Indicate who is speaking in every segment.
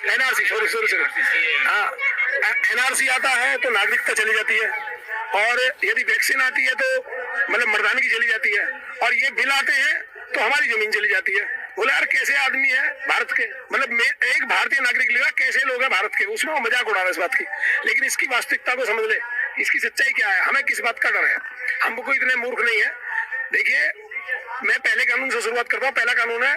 Speaker 1: NRC, sorry, हाँ, NRC आता है तो नागरिकता चली जाती है, और यदि वैक्सीन आती है तो मतलब मर्दानगी चली जाती है, और ये बिल आते हैं तो हमारी जमीन चली जाती है। बोले यार कैसे आदमी है भारत के, मतलब एक भारतीय नागरिक लेगा, कैसे लोग हैं भारत के, उसमें वो मजाक उड़ा रहे इस बात की। लेकिन इसकी वास्तविकता को समझ ले, इसकी सच्चाई क्या है। हमें किस बात का डर है, हम कोई इतने मूर्ख नहीं है। देखिए, मैं पहले कानून से शुरुआत करता हूँ। पहला कानून है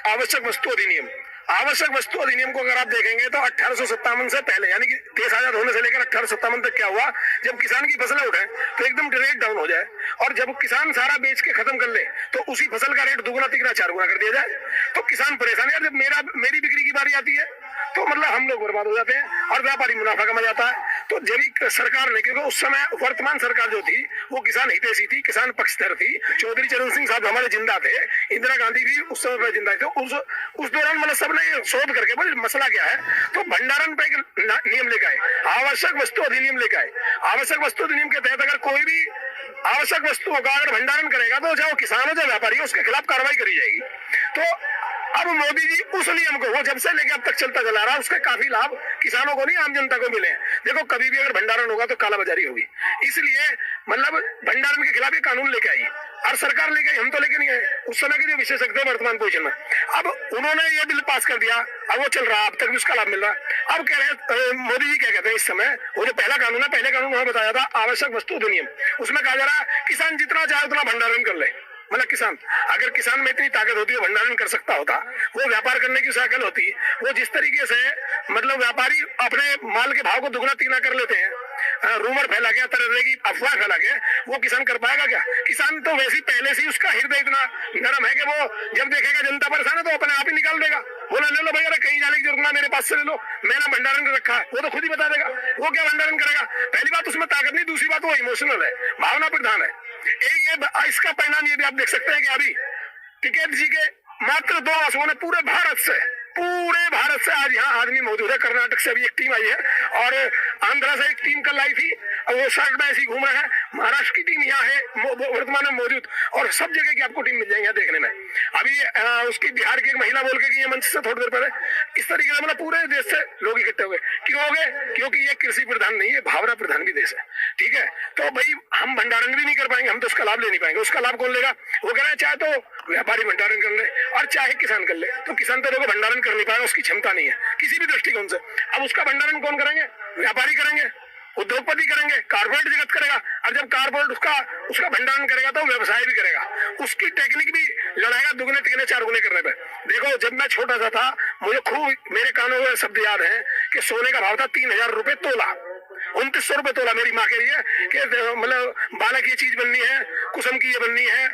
Speaker 1: आवश्यक वस्तु अधिनियम। आवश्यक वस्तु अधिनियम को अगर आप देखेंगे तो 1857 से पहले, यानी कि देश आजाद होने से लेकर 1857 तक क्या हुआ, जब किसान की फसलें उठाए तो एकदम रेट डाउन हो जाए, और जब किसान सारा बेच के खत्म कर ले तो उसी फसल का रेट दुगुना तिगुना चार गुना कर दिया जाए, तो किसान परेशान है। जब मेरी बिक्री की बारी आती है तो मतलब हम लोग बर्बाद हो जाते हैं और व्यापारी मुनाफा कमा जाता है। तो जब सरकार ने, क्योंकि उस समय वर्तमान सरकार जो थी वो किसान हितैषी थी, किसान पक्षधर थी। चौधरी चरण सिंह साहब हमारे जिंदा थे, इंदिरा गांधी भी उस समय पर जिंदा थे। उस दौरान मतलब सबने शोध करके बोले मसला क्या है, तो भंडारण पे एक नियम लेकर आए, आवश्यक वस्तु अधिनियम लेकर आए। आवश्यक वस्तु अधिनियम के तहत अगर कोई भी आवश्यक वस्तुओं का अगर भंडारण करेगा तो चाहे वो किसान हो चाहे व्यापारी हो, उसके खिलाफ कार्रवाई करी जाएगी। तो अब मोदी जी उस नियम को, वो जब से लेके अब तक चलता चला रहा, उसके काफी लाभ किसानों को नहीं आम जनता को मिले हैं। देखो, कभी भी अगर भंडारण होगा तो कालाबाजारी होगी, इसलिए मतलब भंडारण के खिलाफ ये कानून लेके आई, और सरकार लेके आई, हम तो लेके नहीं आए। उस समय के जो विशेषज्ञ वर्तमान पोजीशन में, अब उन्होंने ये बिल पास कर दिया, अब वो चल रहा, अब तक भी उसका लाभ मिल रहा। अब कह रहे मोदी जी क्या कहते हैं इस समय, वो जो पहला कानून है, पहले कानून हमें बताया था आवश्यक वस्तु अधिनियम, उसमें कहा जा रहा है किसान जितना चाहे उतना भंडारण कर ले। मतलब किसान, अगर किसान में इतनी ताकत होती है, भंडारण कर सकता होता, वो व्यापार करने की साइकिल होती, वो जिस तरीके से मतलब व्यापारी अपने माल के भाव को दुगना तिगुना कर लेते हैं, रूमर फैला गया, तरह की अफवाह फैला गया, वो किसान कर पाएगा क्या? किसान तो वैसे पहले से उसका हृदय इतना नरम है कि वो जब देखेगा जनता परेशान है तो अपने आप ही निकाल देगा, बोला ले लो भैया, कहीं जाने की जरूरत ना, मेरे पास से ले लो, मैंने भंडारण कर रखा है। वो तो खुद ही बता देगा वो क्या भंडारण करेगा। पहली बात उसमें ताकत नहीं, दूसरी बात वो इमोशनल है, भावना प्रधान है। ये इसका परिणाम ये भी आप देख सकते हैं कि अभी टिकैत जी के मात्र 2 आंसुओं ने पूरे भारत से आज यहाँ आदमी मौजूद है। कर्नाटक से भी एक टीम आई है, और आंध्रा से एक टीम कल आई थी, वो सड़क में ऐसी घूम रहे हैं। महाराष्ट्र की टीम यहाँ है वर्तमान में मौजूद, और सब जगह की आपको टीम मिल जाएगी देखने में। अभी उसकी बिहार की एक महिला बोल के, ये मंच से थोड़ी देर पहले, इस तरीके से मतलब पूरे देश से लोग इकट्ठे हुए। क्यों हो गए? क्योंकि ये कृषि प्रधान नहीं है, भावना प्रधान भी देश है। ठीक है, तो भाई हम भंडारण भी नहीं कर पाएंगे, हम तो उसका लाभ ले नहीं पाएंगे। उसका लाभ कौन लेगा? वो कह रहे हैं चाहे तो व्यापारी भंडारण कर ले और चाहे किसान कर ले, तो किसान तो देखो भंडारण कर नहीं पाएगा, उसकी क्षमता नहीं है किसी भी दृष्टिकोण से। अब उसका भंडारण कौन करेंगे? व्यापारी करेंगे, उद्योगपति करेंगे, कारपोरेट जगत करेगा। और जब कारपोरेट उसका भंडारण करेगा तो व्यवसाय भी करेगा, उसकी टेक्निक भी लड़ाएगा दुगने तिगने चार गुने करने पे। देखो, जब मैं छोटा सा था, मुझे खूब मेरे कानों में शब्द याद है कि सोने का भाव था 3000 रुपए तोला, 2900 रुपए तोला। मेरी माँ कह रही है कि मतलब बालक ये चीज बननी है, कुसुम की ये बननी है,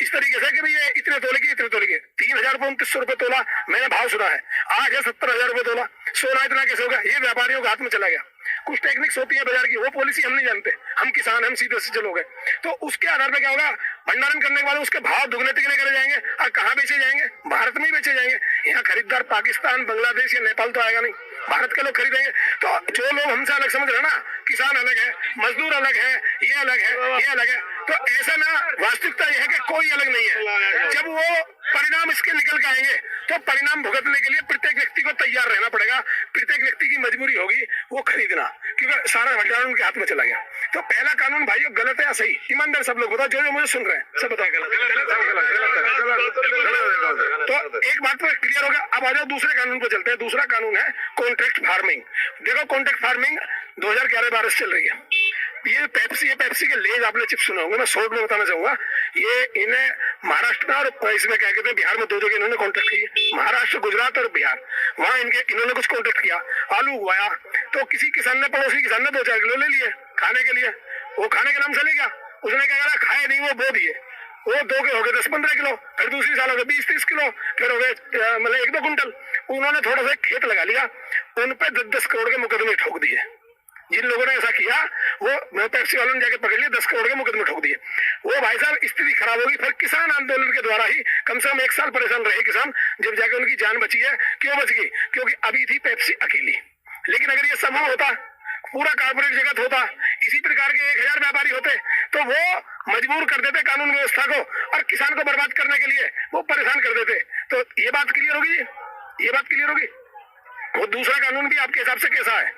Speaker 1: इस तरीके से कि भाई ये इतने तोले की 3000 रुपए 2900 रुपए तोला मैंने भाव सुना है। आज है 70,000 रुपए तोला। सोना इतना कैसे होगा? ये व्यापारियों के हाथ में चला गया। कुछ टेक्निक्स होती है बाजार की, वो पॉलिसी हम नहीं जानते, हम किसान, हम सीधे से लोग हैं। तो उसके आधार पे क्या होगा? भंडारण करने के बाद उसके भाव दुगने तिगने करे जाएंगे, और कहाँ बेचे जाएंगे? भारत में ही बेचे जाएंगे। यहाँ खरीदार पाकिस्तान, बांग्लादेश या नेपाल तो आएगा नहीं, भारत के लोग खरीदेंगे। तो जो लोग हमसे अलग समझ रहे ना, किसान अलग है, मजदूर अलग है, ये अलग है, ये अलग है, तो ऐसा ना, वास्तविकता यह है कि कोई अलग नहीं है। जब वो परिणाम इसके निकल के आएंगे तो परिणाम भुगतने के लिए प्रत्येक व्यक्ति को तैयार रहना पड़ेगा। प्रत्येक व्यक्ति की मजबूरी होगी वो खरीदना, क्योंकि सारा भंडारण उनके हाथ में चला गया। तो पहला कानून भाइयों गलत है या सही? ईमानदार सब लोग बताओ, जो मुझे सुन रहे हैं सब बताओ गलत। तो एक बात तो क्लियर हो गया। अब आ जाओ दूसरे कानून पर चलते हैं। दूसरा कानून है कॉन्ट्रैक्ट फार्मिंग। देखो, कॉन्ट्रैक्ट फार्मिंग 2011-12 से चल रही है। ये पेप्सी के लेज आपने चिप्स सुने होंगे, मैं शॉर्ट में बताना चाहूंगा। ये इन्हें महाराष्ट्र में और इसमें क्या कहते हैं बिहार में 2 जगह इन्होंने कॉन्ट्रैक्ट किए, महाराष्ट्र, गुजरात और बिहार। वहां इन्होंने कुछ कॉन्ट्रैक्ट किया। आलू उगाया तो किसी किसान ने, पड़ोसी किसान ने 2-4 किलो ले लिए खाने के लिए। वो खाने के नाम से ले गया, उसने क्या करा, खाए नहीं, वो बो दिए। वो 2 के हो गए 10-15 किलो, फिर दूसरी साल हो गए 20-30 किलो, फिर हो गए मतलब 1-2 कुंटल। उन्होंने थोड़ा सा खेत लगा लिया, उन पे 10-10 करोड़ के मुकदमे ठोक दिए। जिन लोगों ने ऐसा किया वो पेप्सी वालों ने जाके पकड़ लिए, 10 करोड़ के मुकदमे ठोक दिए। वो भाई साहब स्थिति खराब होगी। फिर किसान आंदोलन के द्वारा ही कम से कम 1 साल परेशान रहे किसान, जब जाके उनकी जान बची है। क्यों बच गई? क्योंकि अभी थी पेप्सी अकेली। लेकिन अगर ये समूह होता, पूरा कारपोरेट जगत होता, इसी प्रकार के 1000 व्यापारी होते, तो वो मजबूर कर देते कानून व्यवस्था को, और किसान को बर्बाद करने के लिए वो परेशान कर देते। तो ये बात क्लियर होगी, ये बात क्लियर होगी। वो दूसरा कानून भी आपके हिसाब से कैसा है?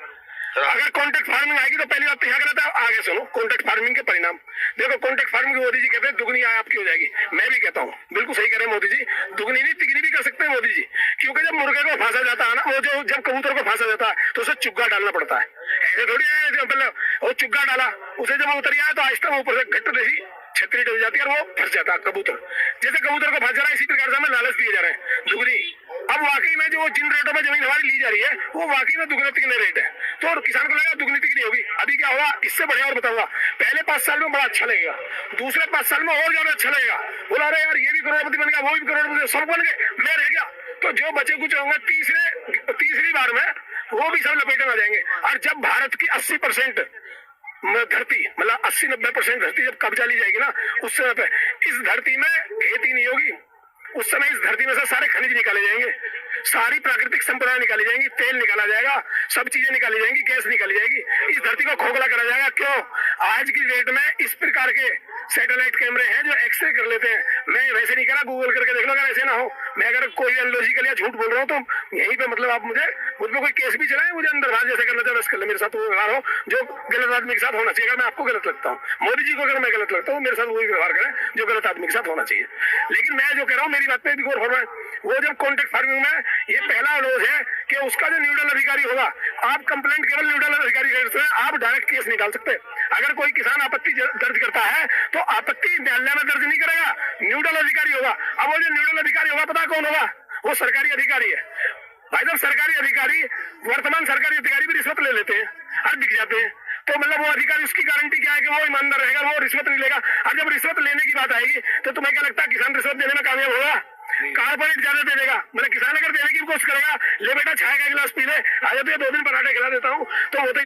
Speaker 1: अगर कॉन्ट्रैक्ट फार्मिंग आएगी तो पहली बात तो यहाँ गलत है। आगे सुनो कॉन्ट्रैक्ट फार्मिंग के परिणाम देखो। कॉन्ट्रैक्ट फार्मिंग मोदी जी कहते हैं दुगनी आय आपकी हो जाएगी। मैं भी कहता हूँ बिल्कुल सही कह रहे हैं मोदी जी, दुगनी नहीं तिगनी भी कर सकते हैं मोदी जी। क्योंकि जब मुर्गे को फांसा जाता है ना, वो जो जब कबूतर को फांसा जाता है तो उसे चुग्गा डालना पड़ता है। ऐसे थोड़ी है मतलब वो चुग्गा डाला, उसे जब उतर आया तो आहिस्ता ऊपर से घट्ट जैसी छतरी डल जाती है और वो फंस जाता है कबूतर। जैसे कबूतर को फंस जा रहा है इसी प्रकार से हमें लालच दिए जा रहे हैं दुगनी। अब वाकई में जो जिन रेटों में जमीन हमारी ली जा रही है वो वाकई में दुगने तिगने रेट है, तो किसान को लगेगा दुगनी तिगनी होगी। अभी क्या होगा इससे बढ़िया और बताऊंगा। पहले 5 साल में बड़ा अच्छा लगेगा, दूसरे 5 साल में और ज्यादा अच्छा लगेगा। बोला अरे यार ये भी करोड़पति बन गया, वो भी करोड़पति, सब बन गए, मैं रह गया। तो जो बचे कुछ होंगे तीसरी बार में वो भी सब लपेटे में आ जाएंगे। और जब भारत की 80% धरती मतलब 80-90% धरती जब कब्जा ली जाएगी ना, उस समय पे इस धरती में खेती नहीं होगी। उस समय इस धरती में से सारे खनिज निकाले जाएंगे, सारी प्राकृतिक संपदा निकाली जाएंगी, तेल निकाला जाएगा, सब चीजें निकाली जाएंगी, गैस निकाली जाएगी। इस धरती को खोखला करा जाएगा। क्यों? आज की डेट में इस प्रकार के सैटेलाइट कैमरे हैं जो एक्सरे कर लेते हैं। मैं वैसे नहीं कह रहा, गूगल करके देख लो अगर ऐसे ना हो। मैं अगर कोई अनलॉजिकल या झूठ बोल रहा हूँ तो यहीं पे मतलब आप मुझ पर कोई केस भी चलाए, मुझे अंदर बाहर जैसे करना चाहिए कर ले। मेरे साथ वो व्यवहार हो जो गलत आदमी के साथ होना चाहिए। अगर मैं आपको गलत लगता हूँ, मोदी जी को अगर मैं गलत लगता हूँ, मेरे साथ वही व्यवहार करें जो गलत आदमी के साथ होना चाहिए। लेकिन मैं जो कह रहा हूँ मेरी बात पे भी गौर फरमाएं। वो जब कॉन्ट्रैक्ट फार्मिंग में ये पहला लॉज है कि उसका जो न्यूडल अधिकारी होगा, आप कंप्लेंट केवल न्यूडल अधिकारी कर सकते हैं, आप डायरेक्ट केस निकाल सकते हैं। अगर कोई किसान आपत्ति दर्ज करता है तो आपत्ति न्यायालय में दर्ज नहीं करेगा, न्यूडल अधिकारी होगा। अब वो जो न्यूडल अधिकारी होगा पता कौन होगा? वो सरकारी अधिकारी है। भाई साहब सरकारी अधिकारी, वर्तमान सरकारी अधिकारी भी रिश्वत ले लेते हैं और बिक जाते हैं। तो मतलब वो अधिकारी उसकी गारंटी क्या है कि वो ईमानदार रहेगा, वो रिश्वत नहीं लेगा। और जब रिश्वत लेने की बात आएगी तो तुम्हें क्या लगता है किसान रिश्वत देने में कामयाब होगा? कारपोरेट ज्यादा दे देगा। मतलब किसान अगर देने की कोशिश करेगा, ले बेटा चाय का गिलास पी ले, आ जाते 2 दिन पराठे खिला देता हूँ, तो होते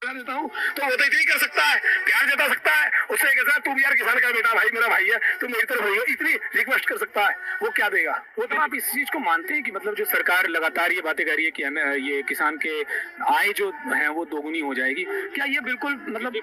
Speaker 1: देता हूँ, तो वो तो इतनी कर सकता है, प्यार जता सकता है। उससे कहता है तू भी यार किसान का बेटा भाई, मेरा भाई है, तू मेरी तरफ होगा, इतनी रिक्वेस्ट कर सकता है। वो क्या देगा?
Speaker 2: वो तो आप इस चीज को मानते हैं कि मतलब जो सरकार लगातार ये बातें कर रही है कि हमें ये किसान के आय जो है वो दोगुनी हो जाएगी, क्या ये बिल्कुल मतलब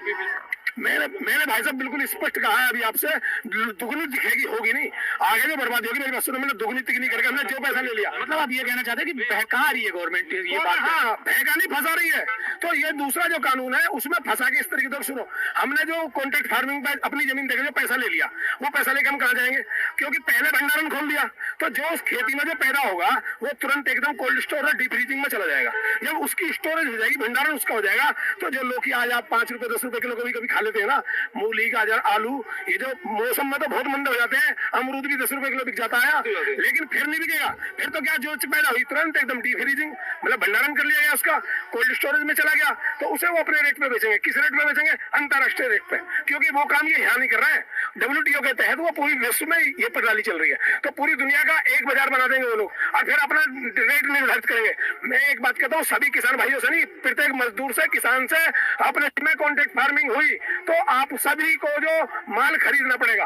Speaker 1: मैंने भाई साहब बिल्कुल स्पष्ट कहा है अभी आपसे, दुगनी दिखेगी, होगी नहीं। आगे जो बर्बादी होगी, मेरी बात सुनो, मैंने दुगनी तिगनी करके हमने जो पैसा ले लिया।
Speaker 2: मतलब आप ये कहना चाहते हैं कि बहका रही है गवर्नमेंट ये बात?
Speaker 1: हाँ, बहका नहीं, फंसा रही है। तो ये दूसरा जो कानून है उसमें फंसा के इस तरीके से सुनो, हमने जो कॉन्ट्रैक्ट फार्मिंग पर अपनी जमीन देकर जो पैसा ले लिया, वो पैसा लेकर हम कहाँ जाएंगे? क्योंकि पहले भंडारण खोल दिया तो जो उस खेती में जो पैदा होगा वो तुरंत एकदम कोल्ड स्टोर और डीप फ्रीजिंग में चला जाएगा। जब उसकी स्टोरेज हो जाएगी, भंडारण उसका हो जाएगा, तो जो लोग आज आप 5 रुपए 10 रुपए किलो कभी खा लेते हैं ना, मूली गाजर आलू, ये जो मौसम में तो बहुत मंद हो जाते हैं, अमरूद भी 10 रुपए किलो बिक जाता है, लेकिन फिर नहीं बिकेगा। फिर तो क्या जो पैदा हुई तुरंत एकदम डीप फ्रीजिंग मतलब भंडारण कर लिया गया, उसका कोल्ड स्टोरेज में चला गया, तो उसे वो अपने रेट पे बेचेंगे। किस रेट पे बेचेंगे? अंतरराष्ट्रीय रेट पे, क्योंकि वो काम ये यहाँ नहीं कर रहे हैं। WTO के तहत वो पूरी विश्व में ये प्रणाली चल रही है, तो पूरी दुनिया का एक बाजार बना देंगे वो लोग और फिर अपना रेट निर्धारित करेंगे। मैं एक बात कहता हूँ, सभी किसान भाइयों से नहीं, प्रत्येक मजदूर से, किसान से अपने में कॉन्ट्रैक्ट फार्मिंग हुई तो आप सभी को जो माल खरीदना पड़ेगा,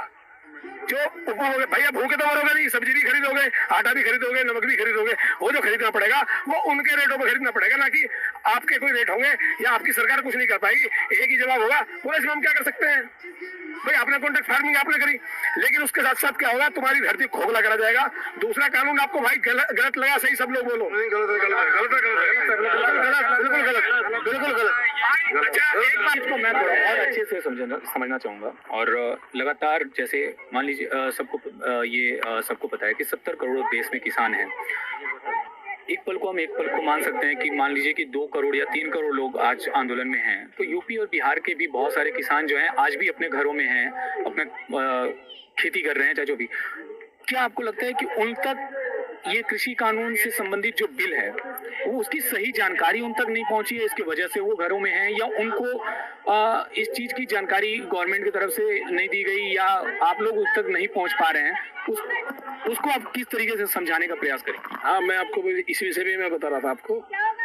Speaker 1: जो भैया भूखे तो मरोगे नहीं, सब्जी भी खरीदोगे, आटा भी खरीदोगे, नमक भी खरीदोगे, वो जो खरीदना पड़ेगा वो उनके रेटों पर खरीदना पड़ेगा, ना कि आपके कोई रेट होंगे या आपकी सरकार कुछ नहीं कर पाएगी। एक ही जवाब होगा, बोले इसमें हम क्या कर सकते हैं? भाई आपने कॉन्ट्रैक्ट फार्मिंग आपने करी, लेकिन उसके साथ साथ क्या होगा, तुम्हारी धरती खोखला करा जाएगा। दूसरा कानून आपको भाई गलत लगा, सही सब लोग बोलो बिल्कुल गलत।
Speaker 2: अच्छा एक बात को मैं थोड़ा और अच्छे से समझना चाहूंगा। और लगातार जैसे मान लीजिए सबको पता है कि 70 करोड़ देश में किसान हैं। एक पल को मान सकते हैं कि मान लीजिए कि 2 करोड़ या 3 करोड़ लोग आज आंदोलन में हैं, तो यूपी और बिहार के भी बहुत सारे किसान जो हैं आज भी अपने घरों में हैं, अपने खेती कर रहे हैं, चाहे जो भी। क्या आपको लगता है कि उन तक ये कृषि कानून से संबंधित जो बिल है वो उसकी सही जानकारी उन तक नहीं पहुंची है, इसकी वजह से वो घरों में हैं, या उनको इस चीज की जानकारी गवर्नमेंट की तरफ से नहीं दी गई, या आप लोग उस तक नहीं पहुंच पा रहे हैं? उसको आप किस तरीके से समझाने का प्रयास करें?
Speaker 1: हाँ, मैं आपको इस विषय में मैं बता रहा था आपको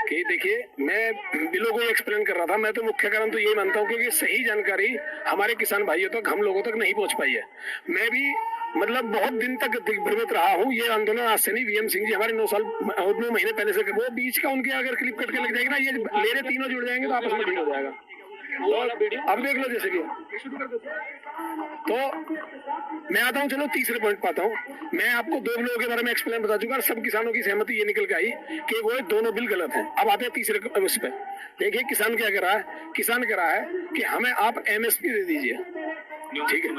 Speaker 1: कि देखिए, मैं बिलों को एक्सप्लेन कर रहा था। मैं तो मुख्य कारण तो यही मानता हूँ क्योंकि सही जानकारी हमारे किसान भाइयों तक, हम लोगों तक नहीं पहुंच पाई है। मैं भी मतलब बहुत दिन तक दिग्भ्रमित रहा हूँ। ये आंदोलन आज से नहीं, VM सिंह जी हमारे 9 महीने पहले से, वो बीच का उनके अगर क्लिप कट के लग जाएगी ना, ये लेरे तीनों जुड़ जाएंगे तो आपस में ठीक हो जाएगा। अब देख लो जैसे कि तो मैं आता हूँ, चलो तीसरे पॉइंट पे आता हूँ। मैं आपको दो बिलों के बारे में एक्सप्लेन बता चुका, सब किसानों की सहमति ये निकल के आई कि वो दोनों बिल गलत हैं। अब आते हैं तीसरे उस पे। देखिए किसान क्या कह रहा है, किसान कह रहा है कि हमें आप एमएसपी दे दीजिए, ठीक है,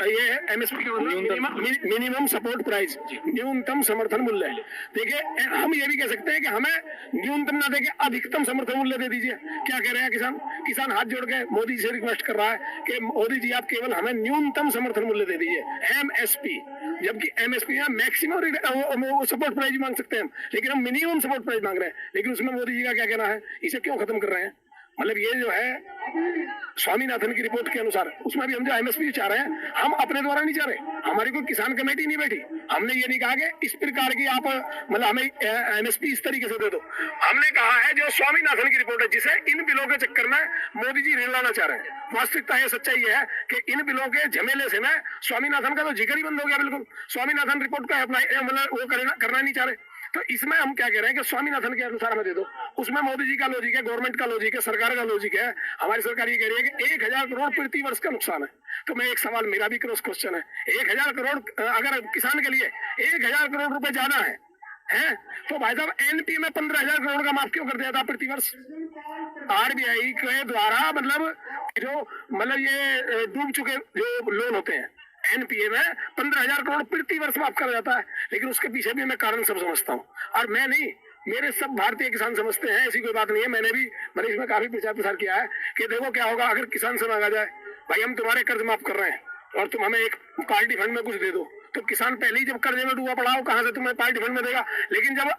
Speaker 1: ये एमएसपी का मतलब मिनिमम सपोर्ट प्राइस, न्यूनतम समर्थन मूल्य। देखिए हम ये भी कह सकते हैं कि हमें न्यूनतम ना देके अधिकतम समर्थन मूल्य दे दीजिए। क्या कह रहे हैं किसान? किसान हाथ जोड़ के मोदी से रिक्वेस्ट कर रहा है कि मोदी जी आप केवल हमें न्यूनतम समर्थन मूल्य दे दीजिए, एमएसपी। जबकि एमएसपी में मैक्सिमम सपोर्ट प्राइस मांग सकते हैं हम, लेकिन हम मिनिमम सपोर्ट प्राइस मांग रहे हैं। लेकिन उसमें मोदी जी का क्या कहना है, इसे क्यों खत्म कर रहे हैं? मतलब ये जो है स्वामीनाथन की रिपोर्ट के अनुसार, उसमें भी हम जो एमएसपी चाह रहे हैं, हम अपने द्वारा नहीं चाह रहे, हमारी कोई किसान कमेटी नहीं बैठी। हमने ये नहीं कहा कि इस प्रकार की आप मतलब हमें एमएसपी इस तरीके से दे दो। हमने कहा है जो स्वामीनाथन की रिपोर्ट है, जिसे इन बिलों के चक्कर में मोदी जी रेल लाना चाह रहे हैं। वास्तविकता है, सच्चाई ये है कि इन बिलों के झमेले से में स्वामीनाथन का तो जिक्र ही बंद हो गया बिल्कुल। स्वामीनाथन रिपोर्ट का अप्लाई मतलब वो करना नहीं चाह रहे। तो इसमें हम क्या कह रहे हैं कि स्वामीनाथन के अनुसार हमें दे दो। उसमें मोदी जी का लॉजिक है, गवर्नमेंट का लॉजिक है, सरकार का लॉजिक है। हमारी सरकार ये कह रही है कि 1000 करोड़ प्रति वर्ष का नुकसान है। तो मैं एक सवाल, मेरा भी क्रॉस क्वेश्चन है, 1000 करोड़ अगर किसान के लिए 1000 करोड़ रुपए ज्यादा है तो भाई साहब एनपी में 15,000 करोड़ का माफ क्यों कर दिया था प्रति वर्ष? आरबीआई के द्वारा मतलब ये डूब चुके जो लोन होते हैं एनपीए में 15,000 करोड़ प्रति वर्ष माफ करा जाता है। लेकिन उसके पीछे भी मैं कारण सब समझता हूँ, और मैं नहीं, मेरे सब भारतीय किसान समझते हैं, ऐसी कोई बात नहीं है। मैंने इसमें काफी प्रचार प्रसार किया है कि देखो क्या होगा अगर किसान से मांगा जाए, भाई हम तुम्हारे कर्ज माफ कर रहे हैं और तुम हमें एक पार्टी फंड में कुछ दे दो, तो किसान पहले ही जब कर्जे में डूबा पड़ा हो, कहाँ से तुम्हें पार्टी फंड में देगा? लेकिन जब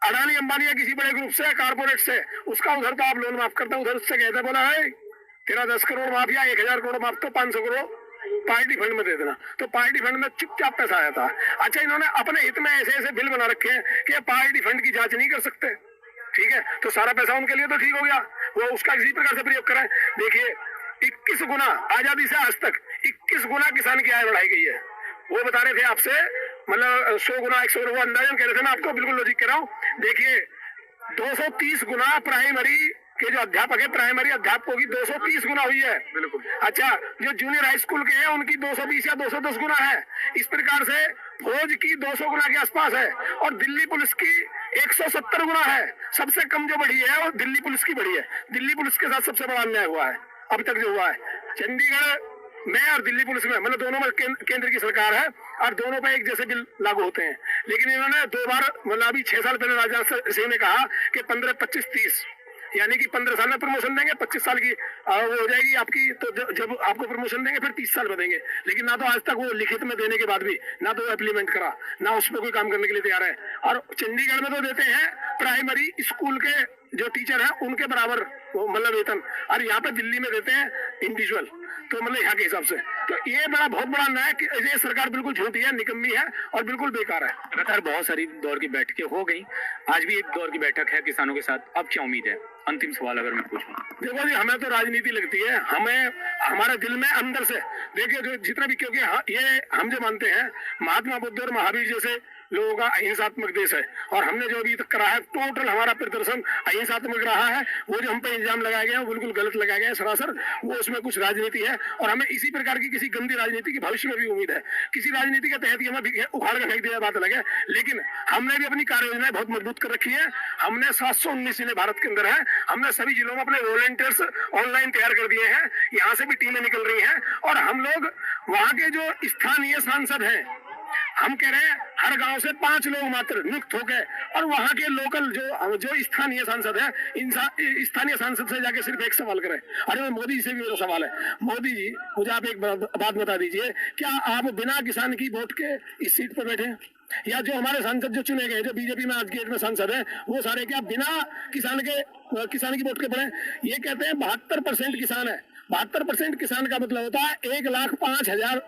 Speaker 1: अडानी अंबानी या किसी बड़े ग्रुप से, कारपोरेट से, उसका उधर तो आप लोन माफ करते हो, उधर उससे कहते बोला है तेरा 10 करोड़ माफ या 1000 करोड़ माफ, तो 500 करोड़ पार्टी फंड में दे देना। तो पार्टी फंड में चुपचाप पैसा आया था। अच्छा, इन्होंने अपने हित में ऐसे ऐसे बिल बना रखे हैं कि पार्टी फंड की जांच नहीं कर सकते, ठीक है, तो सारा पैसा उनके लिए तो ठीक हो गया, वो उसका किसी प्रकार से प्रयोग करें। देखिए 21 गुना आजादी से आज तक 21 गुना किसान की आय बढ़ाई गई है। वो बता रहे थे आपसे, मतलब 100 गुना 100 गुना, वो अंदाजन कह रहे थे, मैं आपको बिल्कुल लॉजिक कह रहा हूँ। देखिए 230 गुना प्राइमरी के जो अध्यापक है, प्राइमरी अध्यापकों की 230 गुना हुई है। बिल्कुल। अच्छा, जो जूनियर हाई स्कूल के हैं उनकी 220 या 210 गुना है। इस प्रकार से फौज की 200 गुना के आसपास है, और दिल्ली पुलिस की 170 गुना है। सबसे कम जो बढ़ी है वो दिल्ली पुलिस की बढ़ी है। दिल्ली पुलिस के साथ सबसे बड़ा अन्याय हुआ है अब तक जो हुआ है। चंडीगढ़ में और दिल्ली पुलिस में, मतलब दोनों में केंद्र की सरकार है और दोनों पे एक जैसे बिल लागू होते हैं। लेकिन इन्होंने 2 बार, मतलब अभी 6 साल पहले राजनाथ सिंह ने कहा कि 15, 25, 30, यानी कि 15 साल में प्रमोशन देंगे, 25 साल की वो हो जाएगी आपकी, तो जब आपको प्रमोशन देंगे फिर 30 साल में देंगे। लेकिन ना तो आज तक वो लिखित में देने के बाद भी ना तो वो इम्प्लीमेंट करा, ना उस पर कोई काम करने के लिए तैयार है। और चंडीगढ़ में तो देते हैं प्राइमरी स्कूल के जो टीचर हैं उनके बराबर मतलब वेतन, और यहाँ पे दिल्ली में देते हैं इंडिविजुअल, तो मतलब यहाँ के हिसाब से। तो ये बहुत बड़ा अन्याय कि ये सरकार बिल्कुल झूठी है, निकम्मी है और बिल्कुल बेकार है।
Speaker 2: लगातार बहुत सारी दौर की बैठकें हो गई, आज भी एक दौर की बैठक है किसानों के साथ, अब क्या उम्मीद है? अंतिम सवाल अगर मैं पूछूं।
Speaker 1: देखो जी, हमें तो राजनीति लगती है, हमें हमारे दिल में अंदर से देखिए जो जितना भी, क्योंकि ये हम जो मानते हैं महात्मा बुद्ध और महावीर जैसे लोगों का अहिंसात्मक देश है, और हमने जो अभी तक करा है टोटल हमारा प्रदर्शन अहिंसात्मक रहा है। वो जो हम पे इल्जाम लगाए गए हैं वो बिल्कुल गलत लगाए गए हैं सरासर, वो उसमें कुछ राजनीति है, और हमें इसी प्रकार की किसी गंदी राजनीति की भविष्य में भी उम्मीद है। किसी राजनीति के तहत ही हमें उखाड़ कर फेंक दिया बात अलग है, लेकिन हमने भी अपनी कार्य योजनाएं बहुत मजबूत कर रखी है। हमने 719 जिले भारत के अंदर है, हमने सभी जिलों में अपने वॉलंटियर्स ऑनलाइन तैयार कर दिए हैं, यहाँ से भी टीमें निकल रही हैं, और हम लोग वहाँ के जो स्थानीय सांसद हैं, हम कह रहे हैं हर गांव से 5 लोग मात्र नियुक्त हो गए, और वहां के लोकल जो स्थानीय सांसद है, स्थानीय सांसद से जाके सिर्फ एक सवाल करें। अरे मोदी जी से भी मेरा सवाल है, मोदी जी मुझे आप एक बात बता दीजिए, क्या आप बिना किसान की वोट के इस सीट पर बैठे हैं? या जो हमारे सांसद जो चुने गए, जो बीजेपी में आज के डेट में सांसद है, वो सारे क्या बिना किसान की वोट के पड़े? ये कहते हैं 72% किसान है। 72% किसान का मतलब होता है 1,05,000,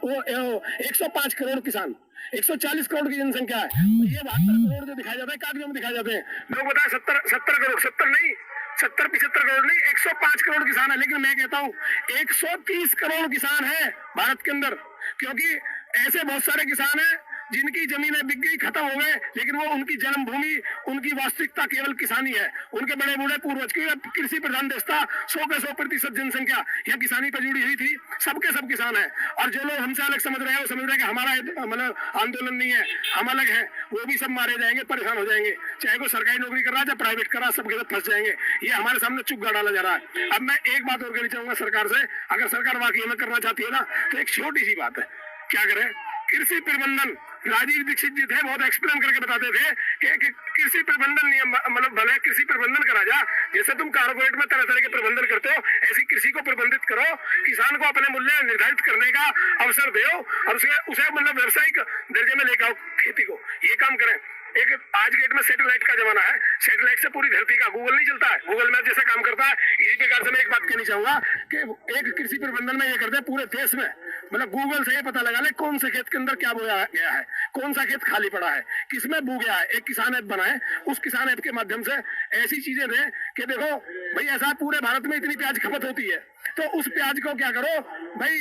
Speaker 1: 105 करोड़ किसान, 140 करोड़ की जनसंख्या है। तो ये 72 करोड़ जो दिखाए जाते हैं, कागजों में दिखाए जाते हैं, लोग बताए 70 करोड़, 75 करोड़ नहीं, 105 करोड़ किसान है। लेकिन मैं कहता हूँ 130 करोड़ किसान है भारत के अंदर, क्योंकि ऐसे बहुत सारे किसान हैं जिनकी जमीनें बिक गई, खत्म हो गए, लेकिन वो उनकी जन्मभूमि, उनकी वास्तविकता केवल किसानी है। उनके बड़े बूढ़े पूर्वज की कृषि प्रधान देश था, 100% जनसंख्या यहाँ किसानी पर जुड़ी हुई थी, सबके सब किसान है। और जो लोग हमसे अलग समझ रहे हैं, वो समझ रहे हैं कि हमारा मतलब आंदोलन नहीं है, हम अलग है, वो भी सब मारे जाएंगे, परेशान हो जाएंगे, चाहे कोई सरकारी नौकरी कर रहा है चाहे प्राइवेट कर रहा है, सबके साथ फंस जाएंगे। ये हमारे सामने चुप्पा डाला जा रहा है। अब मैं एक बात और कहना चाहूंगा सरकार से, अगर सरकार वाकई में करना चाहती है ना, तो एक छोटी सी बात है, क्या करें, कृषि प्रबंधन, राजीव दीक्षित जी थे, बहुत एक्सप्लेन करके बताते थे कि कृषि प्रबंधन नियम मतलब बने, कृषि प्रबंधन करा जा, जैसे तुम कारपोरेट में तरह तरह के प्रबंधन करते हो, ऐसी कृषि को प्रबंधित करो, किसान को अपने मूल्य निर्धारित करने का अवसर दो और उसे मतलब व्यावसायिक दर्जे में लेकर आओ खेती को, ये काम करें। एक आज के डेट में सैटेलाइट का जमाना है, सैटेलाइट से पूरी धरती का गूगल नहीं चलता है, गूगल मैप जैसा काम करता है। इसी प्रकार से मैं एक बात कहनी चाहूंगा कि एक कृषि प्रबंधन में ये करते हैं, पूरे देश में मतलब गूगल से ये पता लगा ले कौन से खेत के अंदर क्या बोया गया है, कौन सा खेत खाली पड़ा है, किसमें बू गया है, एक किसान ऐप बनाए, उस किसान ऐप के माध्यम से ऐसी चीजें दें कि देखो भाई ऐसा पूरे भारत में इतनी प्याज खपत होती है, तो उस प्याज को क्या करो भाई,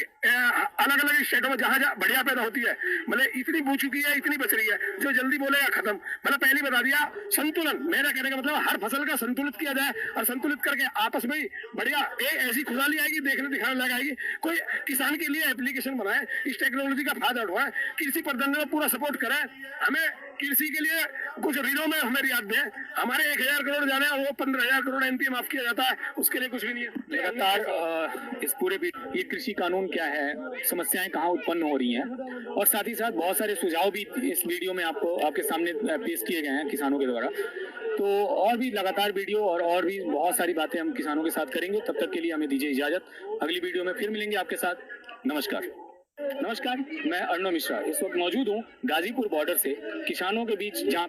Speaker 1: अलग अलग स्टेटों में जहां जहां बढ़िया पैदा होती है, मतलब इतनी बू चुकी है, इतनी बच रही है, जो जल्दी बोलेगा खत्म, मतलब पहले बता दिया। संतुलन, मेरा कहने का मतलब हर फसल का संतुलित किया जाए और संतुलित करके आपस में बढ़िया ऐसी खुशहाली आएगी, देखने दिखाने लग आएगी। कोई किसान के लिए एप्लीकेशन बनाए, इस टेक्नोलॉजी का फायदा उठाए, कृषि प्रबंधन में पूरा सपोर्ट करें। हमें कृषि के लिए कुछ ऋणों में हमें रियायत दें, हमारे 1000 करोड़ जाने और वो 15,000 करोड़ एनपीए माफ किया जाता है, उसके लिए कुछ भी नहीं है।
Speaker 2: लगातार इस पूरे ये कृषि कानून क्या है, समस्याएं कहाँ उत्पन्न हो रही हैं, और साथ ही साथ बहुत सारे सुझाव भी इस वीडियो में आपके सामने पेश किए गए हैं किसानों के द्वारा। तो और भी लगातार वीडियो और भी बहुत सारी बातें हम किसानों के साथ करेंगे। तब तक के लिए हमें दीजिए इजाजत, अगली वीडियो में फिर मिलेंगे आपके साथ। नमस्कार। मैं अर्णव मिश्रा इस वक्त मौजूद हूँ गाजीपुर बॉर्डर से, किसानों के बीच, जहाँ